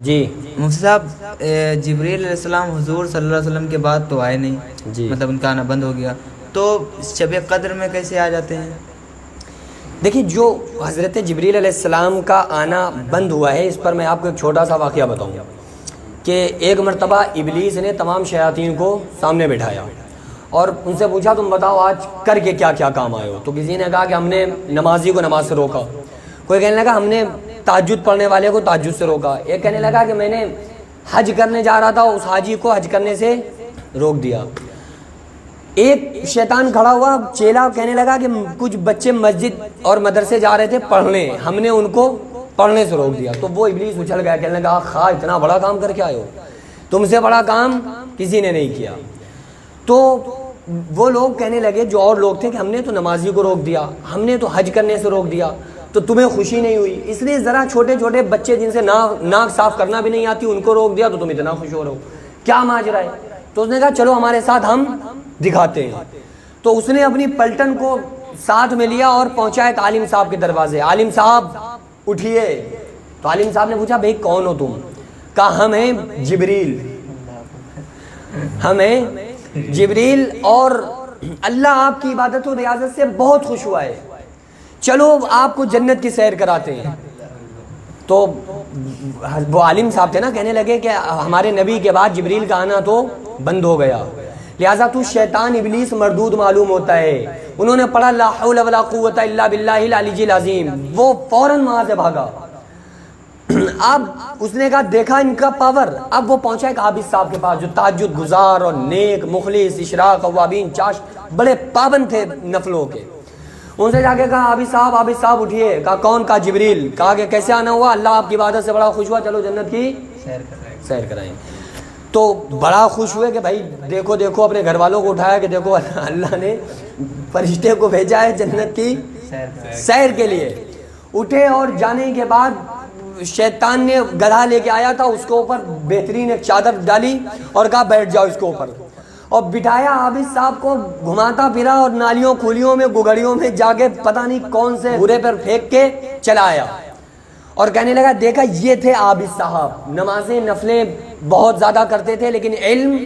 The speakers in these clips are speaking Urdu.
جی مفتی صاحب، جبریل علیہ السلام حضور صلی اللہ علیہ وسلم کے بعد تو آئے نہیں، جی مطلب ان کا آنا بند ہو گیا، تو شب قدر میں کیسے آ جاتے ہیں؟ دیکھیے، جو حضرت جبریل علیہ السلام کا آنا بند ہوا ہے، اس پر میں آپ کو ایک چھوٹا سا واقعہ بتاؤں کہ ایک مرتبہ ابلیس نے تمام شیاطین کو سامنے بٹھایا اور ان سے پوچھا تم بتاؤ آج کر کے کیا کیا کام آئے ہو؟ تو کسی نے کہا کہ ہم نے نمازی کو نماز سے روکا، کوئی کہنے لگا ہم نے تہجد پڑھنے والے کو تہجد سے روکا، ایک کہنے لگا کہ میں نے حج کرنے جا رہا تھا اس حاجی کو حج کرنے سے روک دیا۔ ایک شیطان کھڑا ہوا چیلا کہنے لگا کہ کچھ بچے مسجد اور مدرسے جا رہے تھے پڑھنے، ہم نے ان کو پڑھنے سے روک دیا۔ تو وہ ابلیس اچھل گیا، کہنے لگا خواہ اتنا بڑا کام کر کے آئے ہو، تم سے بڑا کام کسی نے نہیں کیا۔ تو وہ لوگ کہنے لگے، جو اور لوگ تھے، کہ ہم نے تو نمازی کو روک دیا، ہم نے تو حج کرنے سے روک دیا، تو تمہیں خوشی نہیں ہوئی، اس لیے ذرا چھوٹے چھوٹے بچے جن سے ناک صاف کرنا بھی نہیں آتی ان کو روک دیا تو تم اتنا خوش ہو رہے ہو، کیا ماجرا ہے؟ تو اس نے کہا چلو ہمارے ساتھ ہم دکھاتے ہیں۔ تو اس نے اپنی پلٹن کو ساتھ میں لیا اور پہنچا ایک عالم صاحب کے دروازے، عالم صاحب اٹھیے۔ تو عالم صاحب نے پوچھا بھائی کون ہو تم؟ کہا ہم ہیں جبریل، ہم ہیں جبریل، اور اللہ آپ کی عبادت و ریاضت سے بہت خوش ہوا ہے، چلو آپ کو جنت کی سیر کراتے ہیں۔ تو وہ عالم صاحب تھے نا، کہنے لگے کہ ہمارے نبی کے بعد جبریل کا آنا تو بند ہو گیا، لہٰذا تو شیطان ابلیس مردود معلوم ہوتا ہے۔ انہوں نے پڑھا لا حول ولا قوت الا باللہ العلی العظیم، وہ فوراً وہاں سے بھاگا۔ اب اس نے کہا دیکھا ان کا پاور۔ اب وہ پہنچا ایک عابد صاحب کے پاس جو تہجد گزار اور نیک مخلص اشراق اوابین چاش بڑے پابند تھے نفلوں کے۔ ان سے جا کے کہا عابد صاحب اٹھیے۔ کہا کون؟ کہا جبریل۔ کہا کہ کیسے آنا ہوا؟ اللہ آپ کی عبادت سے بڑا خوش ہوا، چلو جنت کی سیر کرائیں۔ تو بڑا خوش ہوئے کہ بھائی دیکھو دیکھو، اپنے گھر والوں کو اٹھایا کہ دیکھو اللہ نے فرشتے کو بھیجا ہے جنت کی سیر کے لیے۔ اٹھے اور جانے کے بعد شیطان نے گدھا لے کے آیا تھا، اس کے اوپر بہترین ایک چادر ڈالی اور کہا بیٹھ جاؤ اس کے اوپر، اور بٹھایا عابد صاحب کو، گھماتا پھرا اور نالیوں کھولیوں میں گگڑیوں میں جا کے پتہ نہیں کون سے بورے پر پھینک کے چلا آیا، اور کہنے لگا دیکھا یہ تھے عابد صاحب، نمازیں نفلیں بہت زیادہ کرتے تھے لیکن علم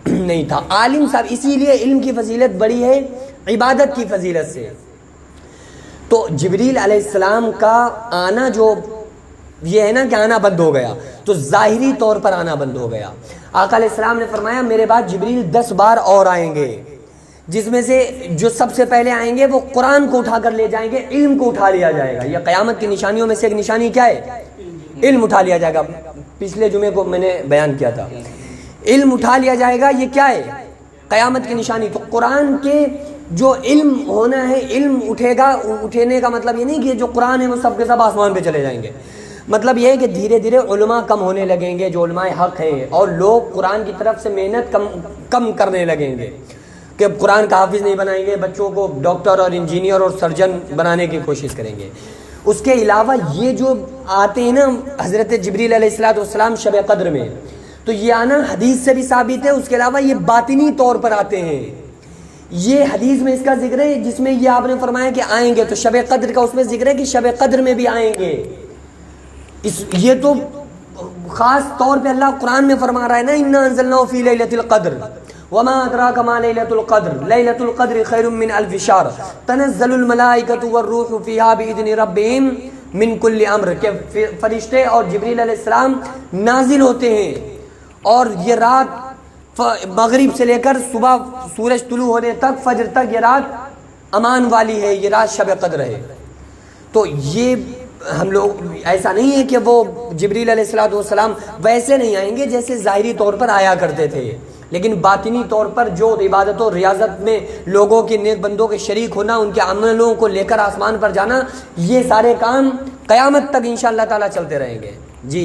نہیں تھا۔ عالم صاحب، اسی لیے علم کی فضیلت بڑی ہے عبادت کی فضیلت سے۔ تو جبریل علیہ السلام کا آنا جو یہ ہے نا کہ آنا بند ہو گیا، تو ظاہری طور پر آنا بند ہو گیا۔ آقا علیہ السلام نے فرمایا میرے بعد جبریل 10 بار اور آئیں گے، جس میں سے جو سب سے پہلے آئیں گے وہ قرآن کو اٹھا کر لے جائیں گے، علم کو اٹھا لیا جائے گا۔ یہ قیامت کی نشانیوں میں سے ایک نشانی کیا ہے؟ علم اٹھا لیا جائے گا۔ پچھلے جمعے کو میں نے بیان کیا تھا، علم اٹھا لیا جائے گا، یہ کیا ہے؟ قیامت کی نشانی۔ تو قرآن کے جو علم ہونا ہے، علم اٹھے گا۔ اٹھنے کا مطلب یہ نہیں کہ جو قرآن ہے وہ سب کے سب آسمان پہ چلے جائیں گے، مطلب یہ ہے کہ دھیرے دھیرے علماء کم ہونے لگیں گے جو علماء حق ہیں، اور لوگ قرآن کی طرف سے محنت کم کرنے لگیں گے کہ قرآن کا حافظ نہیں بنائیں گے، بچوں کو ڈاکٹر اور انجینئر اور سرجن بنانے کی کوشش کریں گے۔ اس کے علاوہ یہ جو آتے ہیں نا حضرت جبریل علیہ السلام شب قدر میں، تو یہ آنا حدیث سے بھی ثابت ہے، اس کے علاوہ یہ باطنی طور پر آتے ہیں۔ یہ حدیث میں اس کا ذکر ہے جس میں یہ آپ نے فرمایا کہ آئیں گے، تو شب قدر کا اس میں ذکر ہے کہ شب قدر میں بھی آئیں گے۔ یہ تو خاص طور پہ اللہ قرآن میں فرما رہا ہے نا انا انزلناہ فی لیلۃ القدر وما ادراک ما لیلۃ القدر لیلۃ القدر خیر من الف شہر تنزل الملائکۃ والروح فیہا باذن ربہم من کل امر، کہ فرشتے اور جبریل علیہ السلام نازل ہوتے ہیں، اور یہ رات مغرب سے لے کر صبح سورج طلوع ہونے تک، فجر تک، یہ رات امان والی ہے، یہ رات شب قدر ہے۔ تو یہ ہم لوگ ایسا نہیں ہے کہ وہ جبریل علیہ السلام ویسے نہیں آئیں گے جیسے ظاہری طور پر آیا کرتے تھے، لیکن باطنی طور پر جو عبادت و ریاضت میں لوگوں کے نیک بندوں کے شریک ہونا، ان کے عملوں کو لے کر آسمان پر جانا، یہ سارے کام قیامت تک انشاءاللہ تعالی چلتے رہیں گے۔ جی